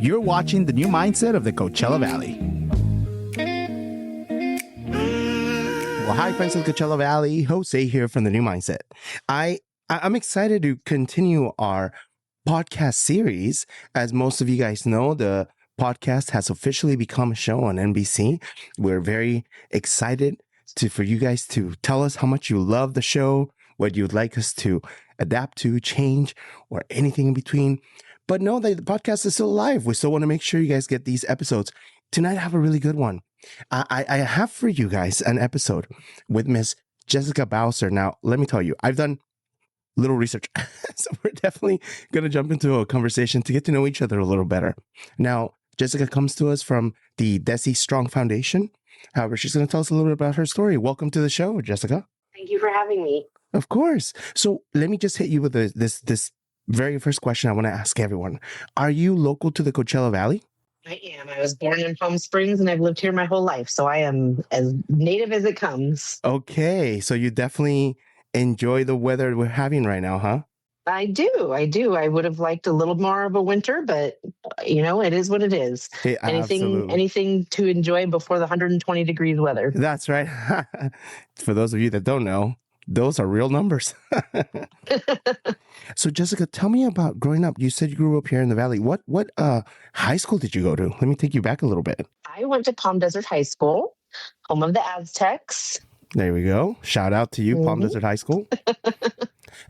You're watching the new mindset of the Coachella Valley. Well, hi, friends of Coachella Valley. Jose here from the new mindset. I'm excited to continue our podcast series. As most of you guys know, the podcast has officially become a show on NBC. We're very excited for you guys to tell us how much you love the show, what you'd like us to adapt to, change, or anything in between. But know that the podcast is still alive. We still want to make sure you guys get these episodes. Tonight, I have a really good one. I have for you guys an episode with Miss Jessica Bowser. Now, let me tell you, I've done little research. So we're definitely going to jump into a conversation to get to know each other a little better. Now, Jessica comes to us from the Desi Strong Foundation. However, she's going to tell us a little bit about her story. Welcome to the show, Jessica. Thank you for having me. Of course. So let me just hit you with this very first question I want to ask everyone. Are you local to the Coachella Valley? I am. I was born in Palm Springs and I've lived here my whole life. So I am as native as it comes. Okay. So you definitely enjoy the weather we're having right now, huh? I do. I would have liked a little more of a winter, but it is what it is. Hey, anything to enjoy before the 120 degrees weather. That's right. For those of you that don't know, those are real numbers. So Jessica, tell me about growing up. You said you grew up here in the Valley. What high school did you go to? Let me take you back a little bit. I went to Palm Desert High School, home of the Aztecs. There we go. Shout out to you, Palm Desert High School.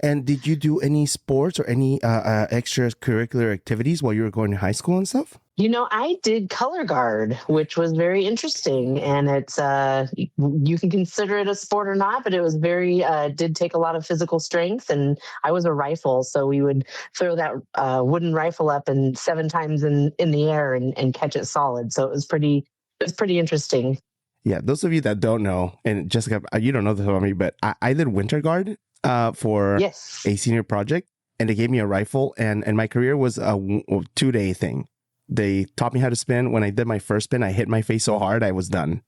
And did you do any sports or any extracurricular activities while you were going to high school and stuff? I did color guard, which was very interesting. And it's, you can consider it a sport or not, but it was did take a lot of physical strength. And I was a rifle. So we would throw that wooden rifle up and 7 times in the air and catch it solid. So it was pretty interesting. Yeah. Those of you that don't know, and Jessica, you don't know this about me, but I did winter guard for a senior project, and they gave me a rifle, and my career was a 2-day thing. They taught me how to spin. When I did my first spin, I hit my face so hard I was done.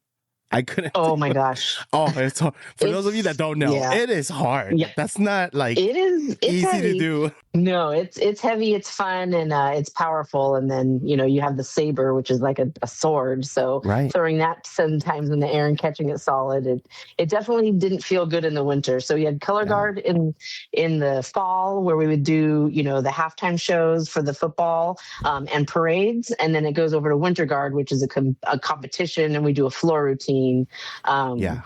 I couldn't. Oh my gosh! It's hard. For those of you that don't know, it is hard. Yeah. That's not like it's easy heavy to do. No, it's heavy. It's fun and it's powerful. And then you have the saber, which is like a sword. So throwing that 7 times in the air and catching it solid, it definitely didn't feel good in the winter. So you had color guard in the fall, where we would do the halftime shows for the football and parades, and then it goes over to winter guard, which is a competition, and we do a floor routine.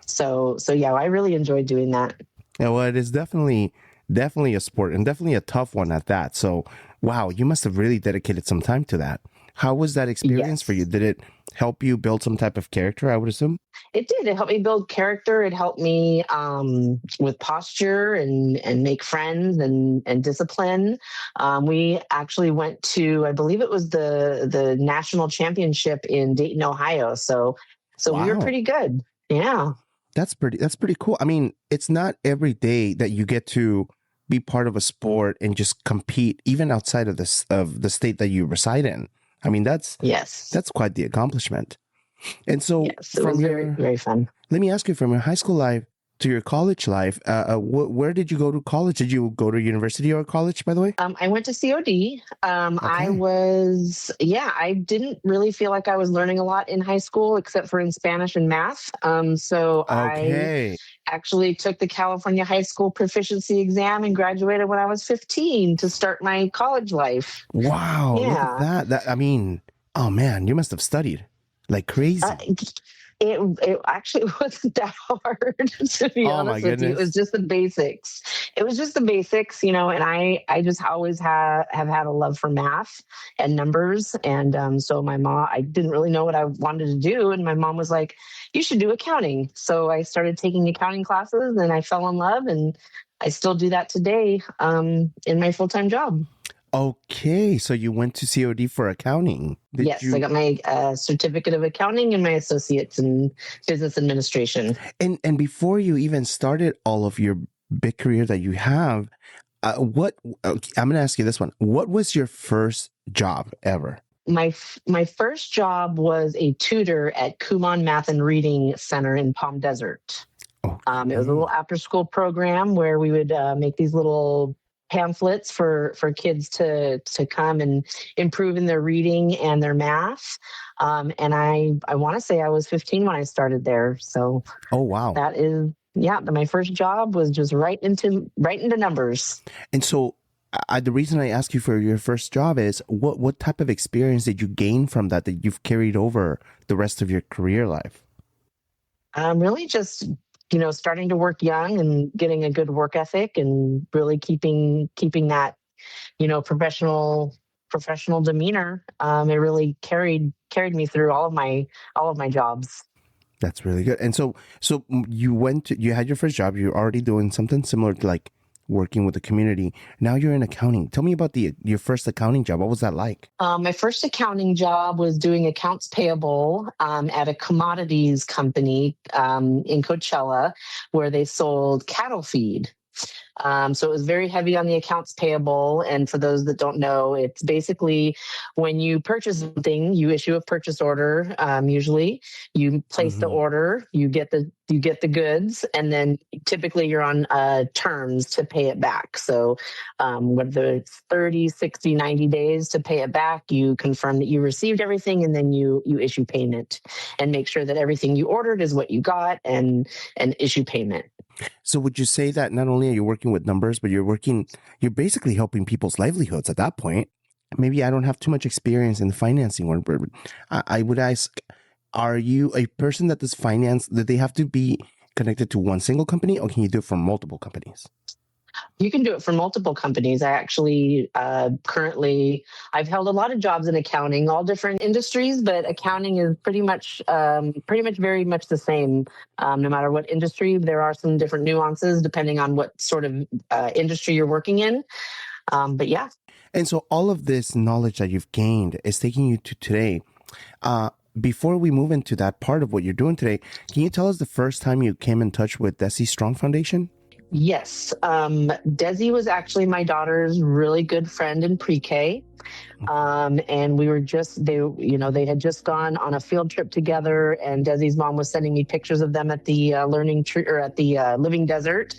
So I really enjoyed doing that. Yeah, well, it is definitely a sport, and definitely a tough one at that. So, wow, you must have really dedicated some time to that. How was that experience for you? Did it help you build some type of character, I would assume? It did. It helped me build character. It helped me with posture and make friends and discipline. We actually went to, I believe it was the national championship in Dayton, Ohio. So wow. We were pretty good. Yeah. That's pretty cool. I mean, it's not every day that you get to be part of a sport and just compete, even outside of the state that you reside in. I mean, that's quite the accomplishment. And so from very, very fun. Let me ask you, from your high school life to your college life, where did you go to college? Did you go to university or college, by the way? I went to COD. I didn't really feel like I was learning a lot in high school, except for in Spanish and math. I actually took the California High School Proficiency Exam and graduated when I was 15 to start my college life. Wow. Yeah. Look at that. I mean, oh man, you must have studied like crazy. It actually wasn't that hard, to be honest with you. It was just the basics. And I just always have had a love for math and numbers. And so my mom, I didn't really know what I wanted to do. And my mom was like, you should do accounting. So I started taking accounting classes and I fell in love, and I still do that today in my full-time job. Okay, so you went to COD for accounting. I got my certificate of accounting and my associates in business administration. And before you even started all of your big career that you have, I'm going to ask you this one. What was your first job ever? My first job was a tutor at Kumon Math and Reading Center in Palm Desert. Okay. It was a little after-school program where we would make these little pamphlets for kids to come and improve in their reading and their math. And I want to say I was 15 when I started there. So oh wow, that is my first job was just right into numbers. And so the reason I ask you for your first job is what type of experience did you gain from that you've carried over the rest of your career life? Really just, starting to work young and getting a good work ethic and really keeping that, professional demeanor. It really carried me through all of my jobs. That's really good. And so you had your first job. You're already doing something similar to like working with the community. Now you're in accounting. Tell me about your first accounting job. What was that like? My first accounting job was doing accounts payable at a commodities company in Coachella, where they sold cattle feed. So it was very heavy on the accounts payable. And for those that don't know, it's basically when you purchase something, you issue a purchase order. Usually, you place the order, you get the goods, and then typically you're on terms to pay it back. So whether it's 30, 60, 90 days to pay it back, you confirm that you received everything, and then you issue payment and make sure that everything you ordered is what you got, and issue payment. So would you say that not only are you working with numbers, but you're basically helping people's livelihoods at that point? Maybe I don't have too much experience in the financing work, but I would ask, are you a person that does finance? Do they have to be connected to one single company, or can you do it for multiple companies? You can do it for multiple companies. I actually currently, I've held a lot of jobs in accounting, all different industries, but accounting is pretty much very much the same. No matter what industry, there are some different nuances depending on what sort of industry you're working in. But yeah. And so all of this knowledge that you've gained is taking you to today. Before we move into that part of what you're doing today, can you tell us the first time you came in touch with Desi Strong Foundation? Yes. Desi was actually my daughter's really good friend in pre-K. And we were they had just gone on a field trip together, and Desi's mom was sending me pictures of them at the learning tree or at the living desert.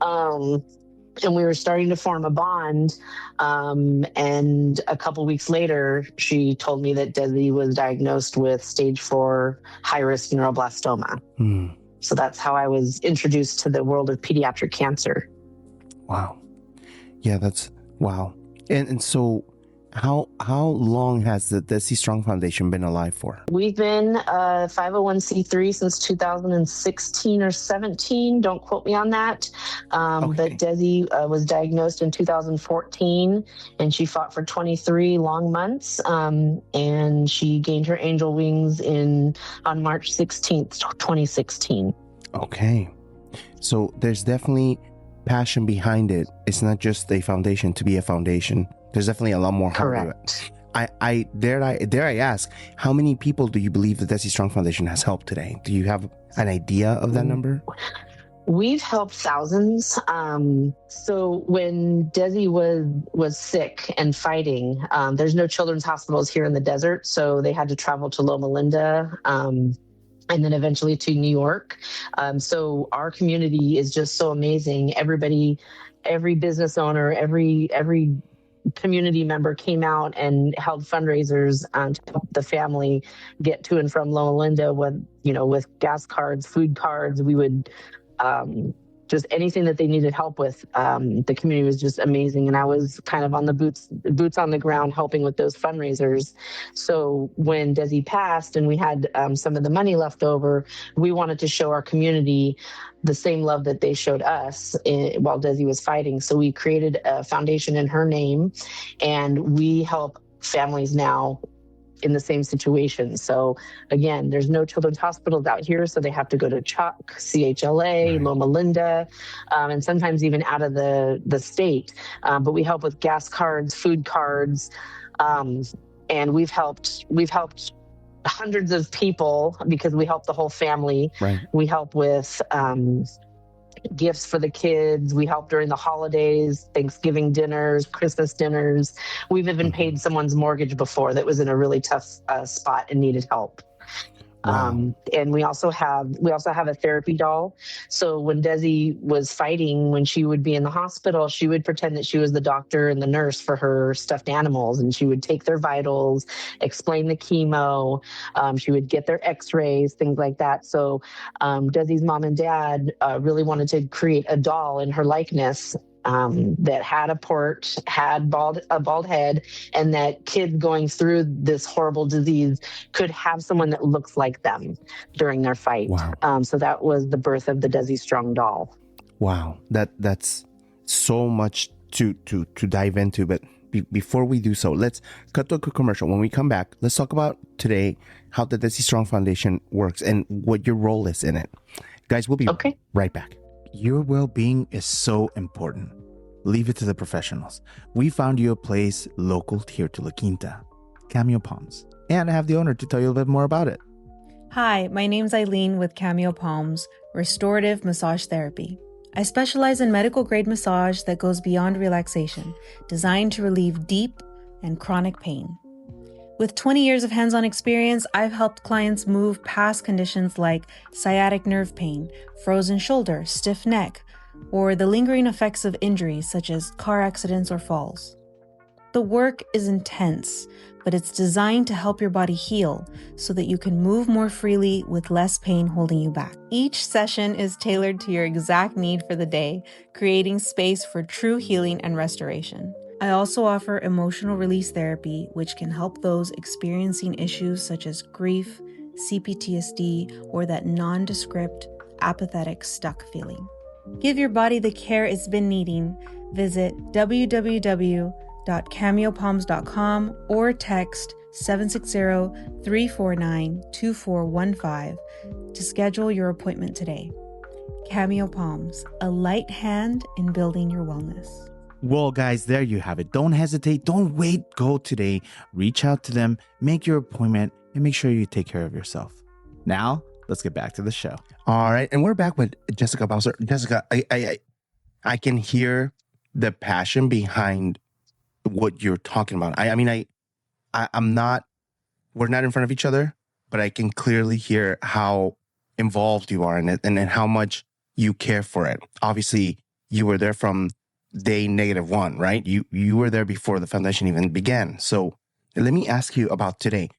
And we were starting to form a bond. And a couple weeks later, she told me that Desi was diagnosed with stage 4 high-risk neuroblastoma. So that's how I was introduced to the world of pediatric cancer. Wow. Yeah, that's wow. And so how long has the Desi Strong Foundation been alive for? We've been 501c3 since 2016 or 17. Don't quote me on that. But Desi was diagnosed in 2014, and she fought for 23 long months. And she gained her angel wings on March 16th, 2016. Okay. So there's definitely passion behind it. It's not just a foundation to be a foundation. There's definitely a lot more heart to it. I dare I ask, how many people do you believe the Desi Strong Foundation has helped today? Do you have an idea of that number? We've helped thousands. So when Desi was sick and fighting, there's no children's hospitals here in the desert, so they had to travel to Loma Linda, and then eventually to New York. So our community is just so amazing. Everybody, every business owner, every community member came out and held fundraisers to help the family get to and from Loma Linda with gas cards, food cards. We would just anything that they needed help with. The community was just amazing. And I was kind of on the boots on the ground helping with those fundraisers. So when Desi passed and we had some of the money left over, we wanted to show our community the same love that they showed us while Desi was fighting. So we created a foundation in her name, and we help families now in the same situation. So again, there's no children's hospitals out here, so they have to go to Chuck, CHLA, Loma Linda, and sometimes even out of the state. But we help with gas cards, food cards, and we've helped hundreds of people because we help the whole family. Right. We help with gifts for the kids. We help during the holidays, Thanksgiving dinners, Christmas dinners. We've even paid someone's mortgage before that was in a really tough spot and needed help. Wow. And we also have a therapy doll. So when Desi was fighting, when she would be in the hospital, she would pretend that she was the doctor and the nurse for her stuffed animals, and she would take their vitals, explain the chemo. She would get their X-rays, things like that. So Desi's mom and dad really wanted to create a doll in her likeness, that had a port, had a bald head, and that kids going through this horrible disease could have someone that looks like them during their fight. Wow. So that was the birth of the Desi Strong doll. Wow, that's so much to dive into. But before we do so, let's cut to a quick commercial. When we come back, let's talk about today how the Desi Strong Foundation works and what your role is in it. Guys, we'll be right back. Your well-being is so important. Leave it to the professionals. We found you a place local here to La Quinta, Cameo Palms. And I have the owner to tell you a little bit more about it. Hi, my name's Eileen with Cameo Palms, Restorative Massage Therapy. I specialize in medical grade massage that goes beyond relaxation, designed to relieve deep and chronic pain. With 20 years of hands-on experience, I've helped clients move past conditions like sciatic nerve pain, frozen shoulder, stiff neck, or the lingering effects of injuries such as car accidents or falls. The work is intense, but it's designed to help your body heal so that you can move more freely with less pain holding you back. Each session is tailored to your exact need for the day, creating space for true healing and restoration. I also offer emotional release therapy, which can help those experiencing issues such as grief, CPTSD, or that nondescript, apathetic, stuck feeling. Give your body the care it's been needing. Visit www.cameopalms.com or text 760-349-2415 to schedule your appointment today. Cameo Palms, a light hand in building your wellness. Well, guys, there you have it. Don't hesitate. Don't wait. Go today. Reach out to them. Make your appointment and make sure you take care of yourself. Now, let's get back to the show. All right. And we're back with Jessica Bowser. Jessica, I can hear the passion behind what you're talking about. I'm not, we're not in front of each other, but I can clearly hear how involved you are in it and how much you care for it. Obviously, you were there from day -1, right? You were there before the foundation even began. So let me ask you about today.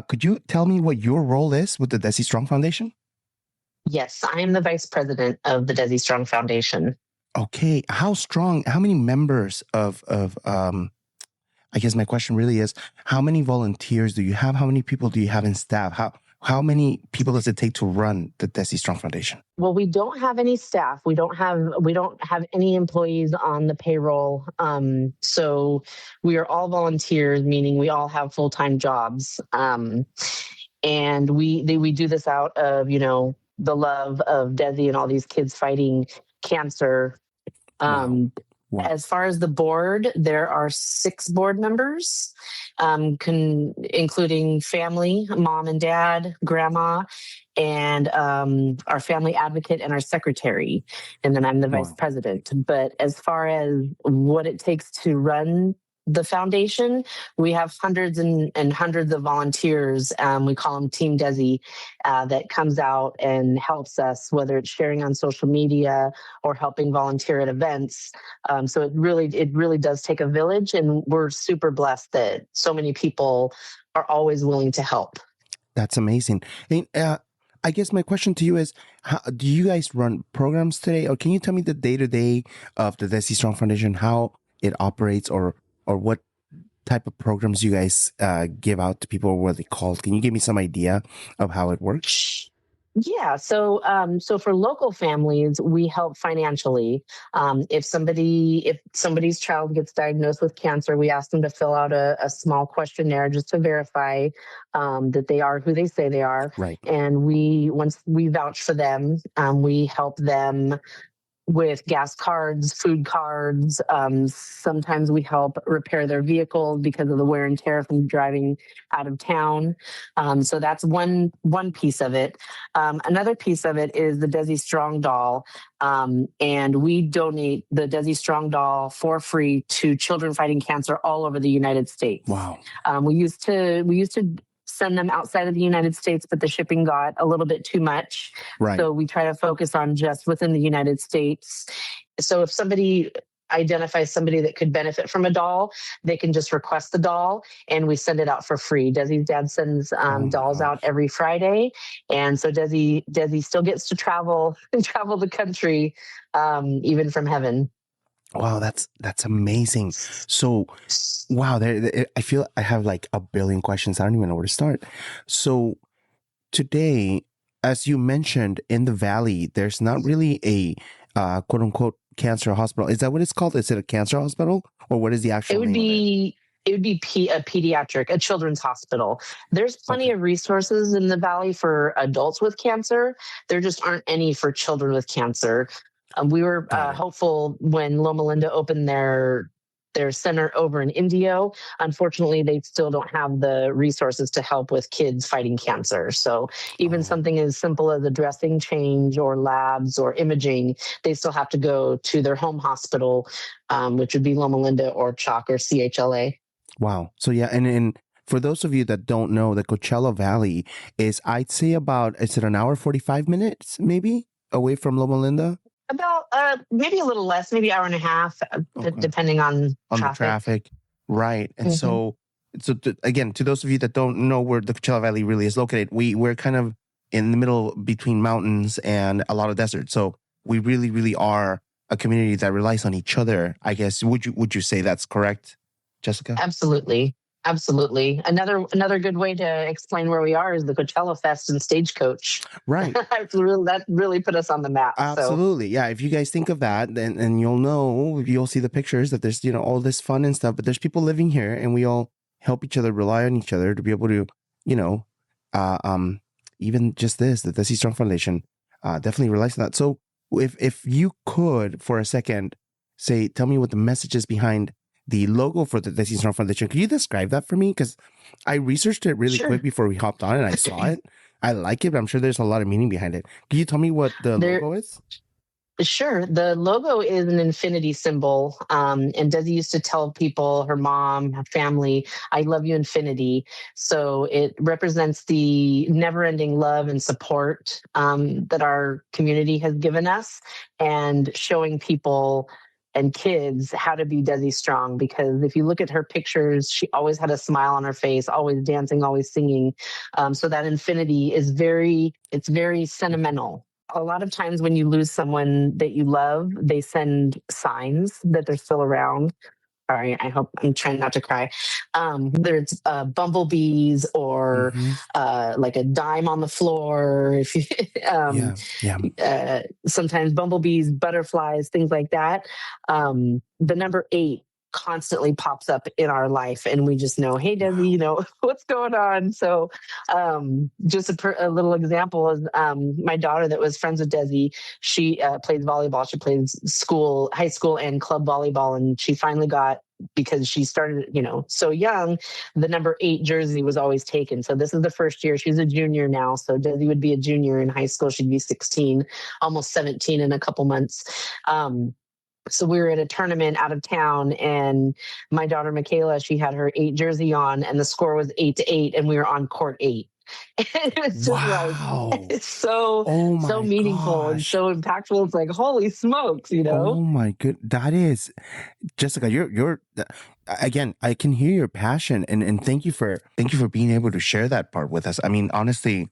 Could you tell me what your role is with the Desi Strong Foundation? Yes, I am the vice president of the Desi Strong Foundation. Okay. How many members I guess my question really is, how many volunteers do you have? How many people do you have in staff? How many people does it take to run the Desi Strong Foundation? Well, we don't have any staff. We don't have any employees on the payroll. So we are all volunteers, meaning we all have full-time jobs. And we do this out of, the love of Desi and all these kids fighting cancer. Wow. As far as the board, there are 6 board members, including family, mom and dad, grandma, and our family advocate and our secretary. And then I'm the vice president. But as far as what it takes to run the foundation, we have hundreds and hundreds of volunteers. We call them Team Desi, that comes out and helps us, whether it's sharing on social media or helping volunteer at events. So it really does take a village, and we're super blessed that so many people are always willing to help. That's amazing. And, I guess my question to you is, do you guys run programs today? Or can you tell me the day-to-day of the Desi Strong Foundation, how it operates, or what type of programs you guys give out to people, or what are they called? Can you give me some idea of how it works? Yeah. So for local families, we help financially. If somebody's child gets diagnosed with cancer, we ask them to fill out a small questionnaire just to verify that they are who they say they are. Right. And once we vouch for them, we help them with gas cards, food cards. Sometimes we help repair their vehicles because of the wear and tear from driving out of town. So that's one piece of it. Another piece of it is the Desi Strong doll. And we donate the Desi Strong doll for free to children fighting cancer all over the United States. Wow. We used to send them outside of the United States, but the shipping got a little bit too much. Right. So we try to focus on just within the United States. So if somebody identifies somebody that could benefit from a doll, they can just request the doll and we send it out for free. Desi's dad sends dolls out every Friday. And so Desi still gets to travel the country, even from heaven. Wow, that's amazing. So, wow, I feel I have like a billion questions. I don't even know where to start. So today, as you mentioned, in the Valley, there's not really a quote unquote cancer hospital. Is that what it's called? Is it a cancer hospital, or what is the actual name of it? It would be a pediatric, a children's hospital. There's plenty of resources in the Valley for adults with cancer. There just aren't any for children with cancer. We were hopeful when Loma Linda opened their center over in Indio. Unfortunately, they still don't have the resources to help with kids fighting cancer. So even something as simple as a dressing change or labs or imaging, they still have to go to their home hospital, which would be Loma Linda or CHOC or CHLA. Wow. So yeah, and for those of you that don't know, the Coachella Valley is, I'd say is it an hour, 45 minutes maybe away from Loma Linda? About maybe a little less, maybe hour and a half, depending on traffic. The traffic. Right. And so again, to those of you that don't know where the Coachella Valley really is located, we're kind of in the middle between mountains and a lot of desert. So we really, really are a community that relies on each other, I guess. Would you say that's correct, Jessica? Absolutely. Another good way to explain where we are is the Coachella Fest and Stagecoach. Right. That really put us on the map. Absolutely. So. Yeah. If you guys think of that, then and you'll see the pictures that there's, all this fun and stuff, but there's people living here and we all help each other, rely on each other to be able to, even just this, the Desi Strong Foundation definitely relies on that. So if you could for a second tell me what the message is behind the logo for the Desi Strong Foundation. Could you describe that for me? Because I researched it really quick before we hopped on and I saw it. I like it, but I'm sure there's a lot of meaning behind it. Can you tell me what the logo is? Sure. The logo is an infinity symbol. And Desi used to tell people, her mom, her family, I love you, infinity. So it represents the never-ending love and support that our community has given us, and showing people and kids how to be Desi Strong. Because if you look at her pictures, she always had a smile on her face, always dancing, always singing. So that infinity is very sentimental. A lot of times when you lose someone that you love, they send signs that they're still around. Sorry, I'm trying not to cry. There's bumblebees or like a dime on the floor. Sometimes bumblebees, butterflies, things like that. The number 8 constantly pops up in our life, and we just know, hey, Desi, what's going on? So just a little example is my daughter that was friends with Desi. She plays volleyball. She plays high school and club volleyball, and she finally got, because she started, so young, the number 8 jersey was always taken. So this is the first year. She's a junior now. So Desi would be a junior in high school. She'd be 16, almost 17 in a couple months. So we were at a tournament out of town, and my daughter, Michaela, she had her 8 jersey on, and the score was 8-8, and we were on court 8. It was just it's so meaningful and so impactful. It's like, holy smokes, Oh my good. That is, Jessica, you're again, I can hear your passion, and thank you for being able to share that part with us. I mean, honestly,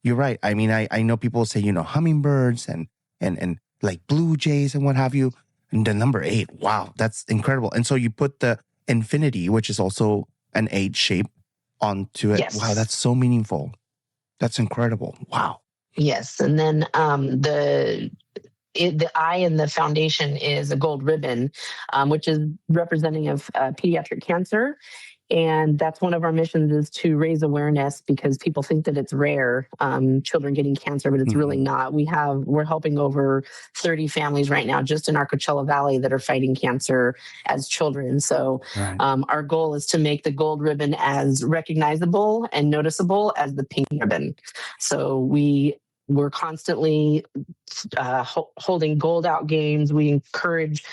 you're right. I mean, I know people say, hummingbirds and like blue jays and what have you. And the number 8, wow, that's incredible. And so you put the infinity, which is also an 8 shape, onto it. Yes. Wow, that's so meaningful. That's incredible. Wow. Yes. And then the eye in the foundation is a gold ribbon, which is representing of pediatric cancer. And that's one of our missions, is to raise awareness, because people think that it's rare, children getting cancer, but it's really not. We're helping over 30 families right now just in our Coachella Valley that are fighting cancer as children. So our goal is to make the gold ribbon as recognizable and noticeable as the pink ribbon. So we're constantly holding gold out games. We encourage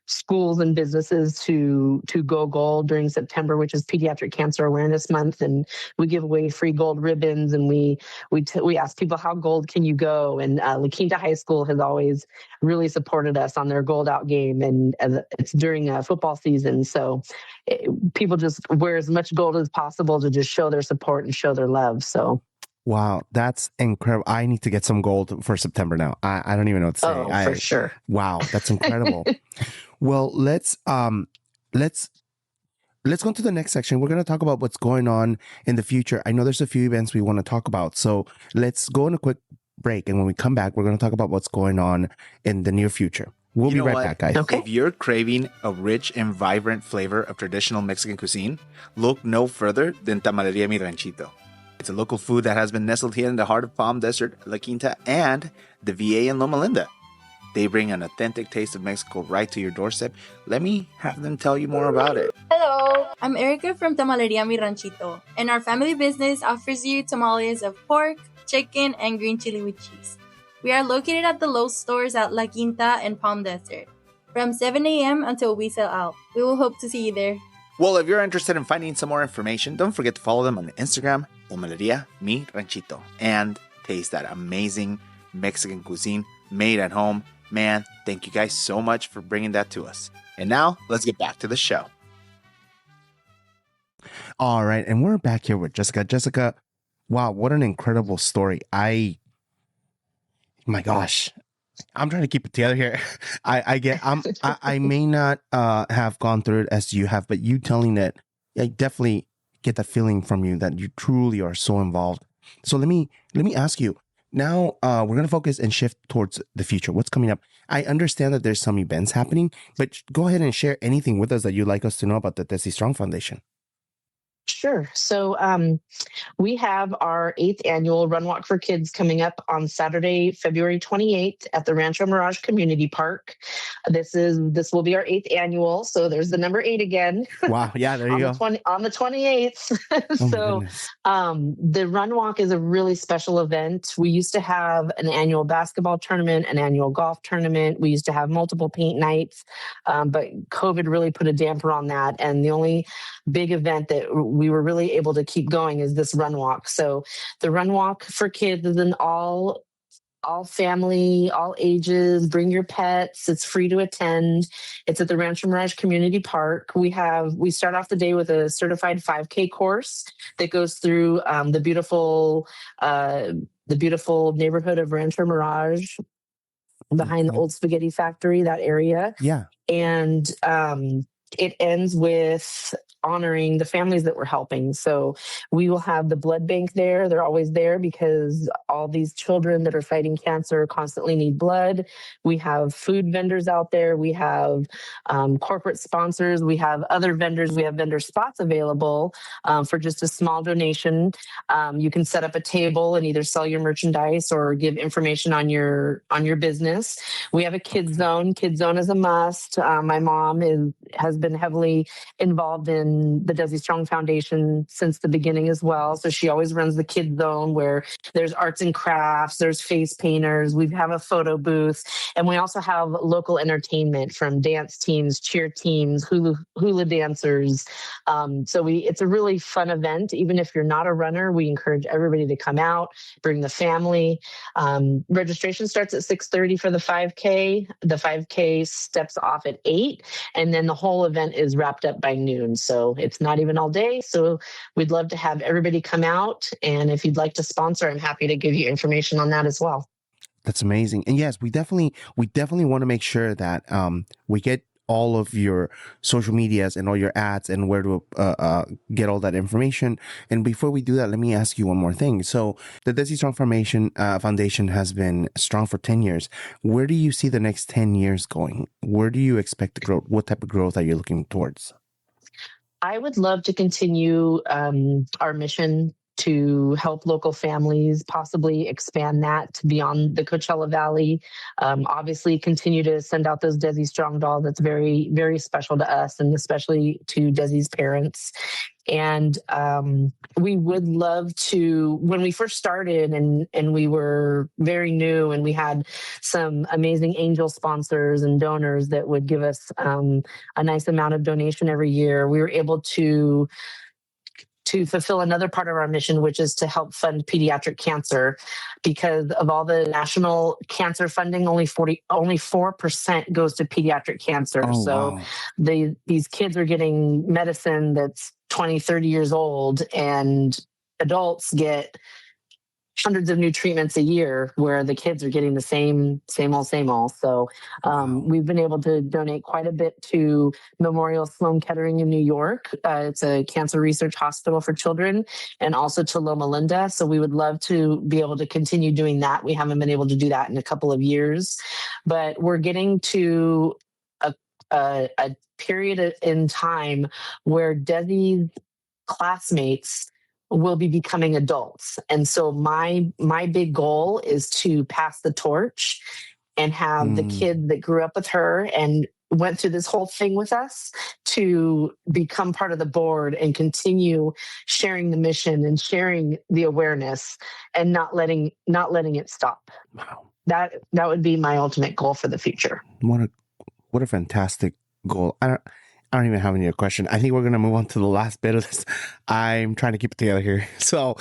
schools and businesses to go gold during September, which is Pediatric Cancer Awareness Month, and we give away free gold ribbons, and we ask people, how gold can you go? And La Quinta High School has always really supported us on their gold out game, and it's during football season, so people just wear as much gold as possible to just show their support and show their love. So. Wow, that's incredible. I need to get some gold for September now. I don't even know what to say. Oh, for sure. Wow, that's incredible. Well, let's go into the next section. We're going to talk about what's going on in the future. I know there's a few events we want to talk about. So let's go on a quick break. And when we come back, we're going to talk about what's going on in the near future. We'll be right back, guys. Okay. If you're craving a rich and vibrant flavor of traditional Mexican cuisine, look no further than Tamaleria Mi Ranchito. It's a local food that has been nestled here in the heart of Palm Desert, La Quinta, and the VA in Loma Linda. They bring an authentic taste of Mexico right to your doorstep. Let me have them tell you more about it. Hello, I'm Erica from Tamaleria Mi Ranchito, and our family business offers you tamales of pork, chicken, and green chili with cheese. We are located at the Lowe's stores at La Quinta and Palm Desert, from 7 a.m. until we sell out. We will hope to see you there. Well, if you're interested in finding some more information, don't forget to follow them on Instagram, Tamaleria Mi Ranchito, and taste that amazing Mexican cuisine made at home. Man, thank you guys so much for bringing that to us. And now, let's get back to the show. All right, and we're back here with Jessica. Jessica, wow, what an incredible story. My gosh, I'm trying to keep it together here. I may not have gone through it as you have, but you telling it, I definitely get that feeling from you that you truly are so involved. So let me ask you now. We're going to focus and shift towards the future. What's coming up? I understand that there's some events happening, but go ahead and share anything with us that you'd like us to know about the Desi Strong Foundation. Sure. So we have our 8th annual Run Walk for Kids coming up on Saturday, February 28th at the Rancho Mirage Community Park. This will be our 8th annual. So there's the number 8 again. Wow. Yeah, there you go. On the 28th. So the Run Walk is a really special event. We used to have an annual basketball tournament, an annual golf tournament. We used to have multiple paint nights, but COVID really put a damper on that. And the only big event that we were really able to keep going is this Run Walk. So the Run Walk for Kids is an all family, all ages, bring your pets. It's free to attend. It's at the Rancho Mirage Community Park. We start off the day with a certified 5K course that goes through the beautiful neighborhood of Rancho Mirage behind the old spaghetti factory, that area. Yeah. And it ends with honoring the families that we're helping. So we will have the blood bank there. They're always there because all these children that are fighting cancer constantly need blood. We have food vendors out there. We have corporate sponsors. We have other vendors. We have vendor spots available for just a small donation. You can set up a table and either sell your merchandise or give information on your business. We have a kids zone. Kids zone is a must. My mom has been heavily involved in the Desi Strong Foundation since the beginning as well. So she always runs the kids zone where there's arts and crafts, there's face painters, we have a photo booth, and we also have local entertainment from dance teams, cheer teams, hula dancers. So it's a really fun event. Even if you're not a runner, we encourage everybody to come out, bring the family. Registration starts at 6:30 for the 5K. The 5K steps off at 8, and then the whole event is wrapped up by noon. So it's not even all day. So we'd love to have everybody come out. And if you'd like to sponsor, I'm happy to give you information on that as well. That's amazing. And yes, we definitely want to make sure that we get all of your social medias and all your ads and where to get all that information. And before we do that, let me ask you one more thing. So the Desi Strong Foundation has been strong for 10 years. Where do you see the next 10 years going? Where do you expect to grow? What type of growth are you looking towards? I would love to continue our mission to help local families, possibly expand that beyond the Coachella Valley. Obviously, continue to send out those Desi Strong dolls. That's very, very special to us and especially to Desi's parents. And we would love to, when we first started and we were very new and we had some amazing angel sponsors and donors that would give us a nice amount of donation every year, we were able to fulfill another part of our mission, which is to help fund pediatric cancer. Because of all the national cancer funding, only 4% goes to pediatric cancer. Oh, so wow. These kids are getting medicine that's 20, 30 years old, and adults get hundreds of new treatments a year, where the kids are getting the same old. So we've been able to donate quite a bit to Memorial Sloan Kettering in New York. It's a cancer research hospital for children, and also to Loma Linda. So we would love to be able to continue doing that. We haven't been able to do that in a couple of years, but we're getting to a period in time where Desi's classmates will be becoming adults. And so my big goal is to pass the torch and have the kids that grew up with her and went through this whole thing with us to become part of the board and continue sharing the mission and sharing the awareness and not letting it stop. Wow. That would be my ultimate goal for the future. What a fantastic goal. I don't even have any other question. I think we're going to move on to the last bit of this. I'm trying to keep it together here. So,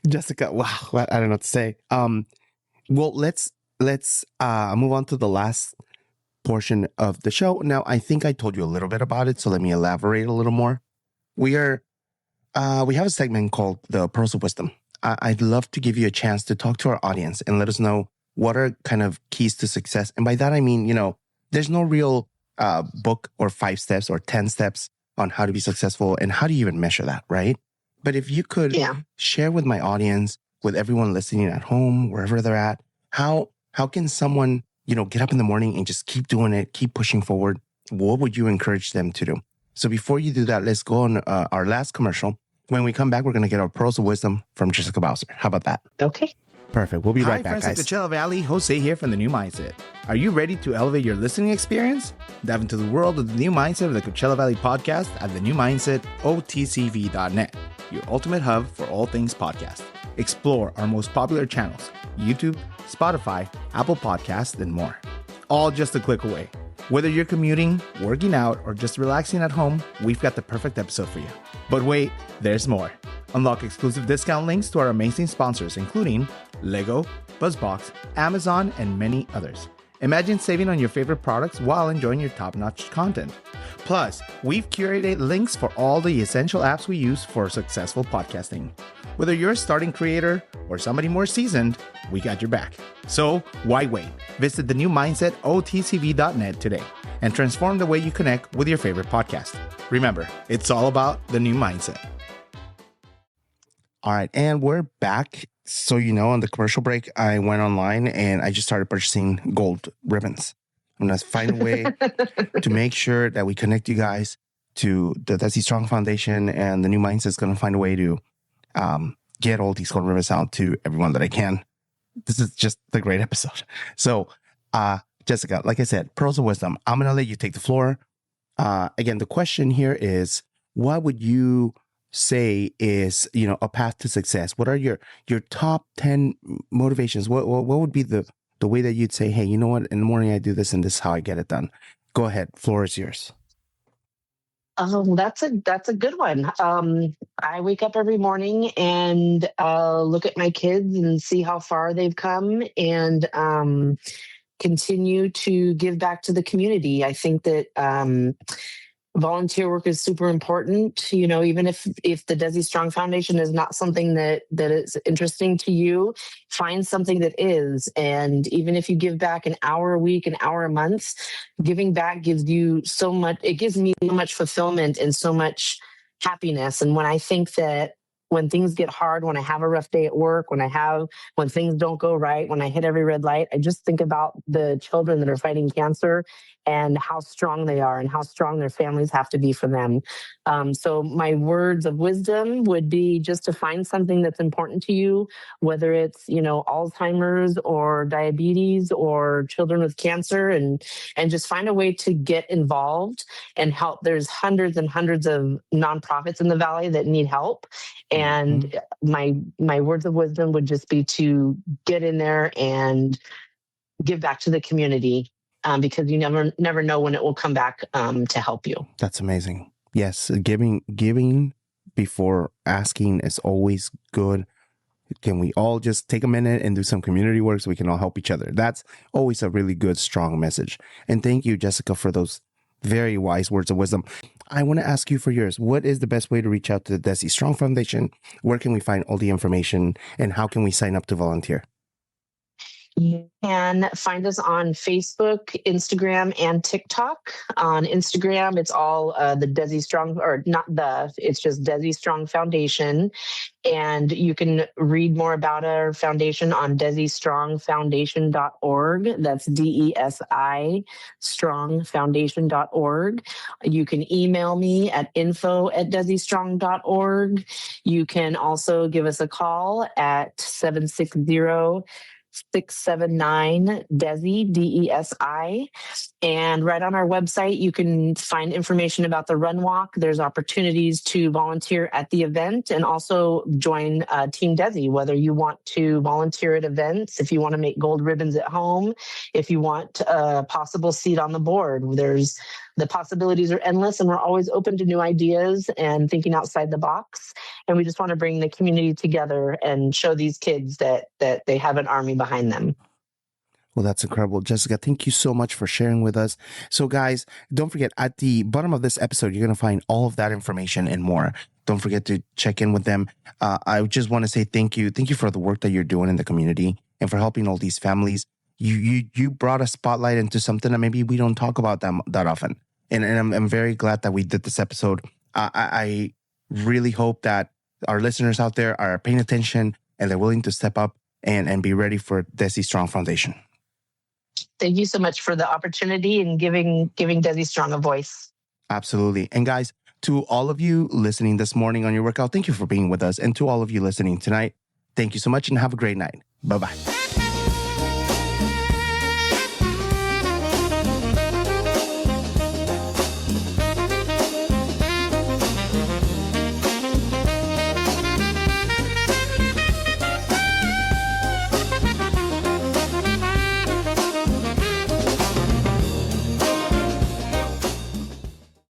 Jessica, wow, I don't know what to say. Well, let's move on to the last portion of the show. Now, I think I told you a little bit about it, so let me elaborate a little more. We have a segment called the Pearls of Wisdom. I'd love to give you a chance to talk to our audience and let us know what are kind of keys to success. And by that, I mean, there's no real book or 5 steps or 10 steps on how to be successful and how do you even measure that, right? But if you could share with my audience, with everyone listening at home, wherever they're at, how can someone, get up in the morning and just keep doing it, keep pushing forward? What would you encourage them to do? So before you do that, let's go on our last commercial. When we come back, we're going to get our pearls of wisdom from Jessica Bowser. How about that? Okay. Perfect. We'll be right back, Hi, friends guys. of Coachella Valley. Jose here from The New Mindset. Are you ready to elevate your listening experience? Dive into the world of The New Mindset of the Coachella Valley podcast at thenewmindsetotcv.net, your ultimate hub for all things podcast. Explore our most popular channels, YouTube, Spotify, Apple Podcasts, and more. All just a click away. Whether you're commuting, working out, or just relaxing at home, we've got the perfect episode for you. But wait, there's more. Unlock exclusive discount links to our amazing sponsors, including Lego, BuzzBox, Amazon, and many others. Imagine saving on your favorite products while enjoying your top-notch content. Plus, we've curated links for all the essential apps we use for successful podcasting. Whether you're a starting creator or somebody more seasoned, we got your back. So why wait? Visit thenewmindsetotcv.net today and transform the way you connect with your favorite podcast. Remember, it's all about the new mindset. All right, and we're back. So, on the commercial break, I went online and I just started purchasing gold ribbons. I'm going to find a way to make sure that we connect you guys to the Desi Strong Foundation, and the New Mindset is going to find a way to get all these gold ribbons out to everyone that I can. This is just a great episode. So, Jessica, like I said, pearls of wisdom. I'm going to let you take the floor. Again, the question here is, what would you say is, a path to success? What are your top 10 motivations? What would be the way that you'd say, hey, you know what, in the morning I do this and this is how I get it done? Go ahead. Floor is yours. That's a good one. I wake up every morning and look at my kids and see how far they've come, and continue to give back to the community. I think that volunteer work is super important. Even if the Desi Strong Foundation is not something that is interesting to you, find something that is. And even if you give back an hour a week, an hour a month, giving back gives you so much. It gives me so much fulfillment and so much happiness. And when I think that when things get hard, when I have a rough day at work, when things don't go right, when I hit every red light, I just think about the children that are fighting cancer and how strong they are and how strong their families have to be for them. So my words of wisdom would be just to find something that's important to you, whether it's, Alzheimer's or diabetes or children with cancer, and just find a way to get involved and help. There's hundreds and hundreds of nonprofits in the Valley that need help. And my words of wisdom would just be to get in there and give back to the community, because you never know when it will come back to help you. That's amazing. Yes, giving before asking is always good. Can we all just take a minute and do some community work so we can all help each other? That's always a really good, strong message. And thank you, Jessica, for those very wise words of wisdom. I want to ask you for yours. What is the best way to reach out to the Desi Strong Foundation? Where can we find all the information, and how can we sign up to volunteer? You can find us on Facebook, Instagram, and TikTok. On Instagram, it's all the Desi Strong, it's just Desi Strong Foundation. And you can read more about our foundation on DesiStrongFoundation.org. That's DESI strongfoundation.org. You can email me at info@DesiStrong.org. You can also give us a call at 760-679-DESI, DESI. And right on our website, you can find information about the Run Walk. There's opportunities to volunteer at the event and also join Team Desi, whether you want to volunteer at events, if you want to make gold ribbons at home, if you want a possible seat on the board. The possibilities are endless, and we're always open to new ideas and thinking outside the box. And we just want to bring the community together and show these kids that they have an army behind them. Well, that's incredible. Jessica, thank you so much for sharing with us. So guys, don't forget, at the bottom of this episode, you're going to find all of that information and more. Don't forget to check in with them. I just want to say thank you. Thank you for the work that you're doing in the community and for helping all these families. You brought a spotlight into something that maybe we don't talk about that often. And I'm very glad that we did this episode. I really hope that our listeners out there are paying attention and they're willing to step up and be ready for Desi Strong Foundation. Thank you so much for the opportunity and giving Desi Strong a voice. Absolutely. And guys, to all of you listening this morning on your workout, thank you for being with us. And to all of you listening tonight, thank you so much and have a great night. Bye-bye.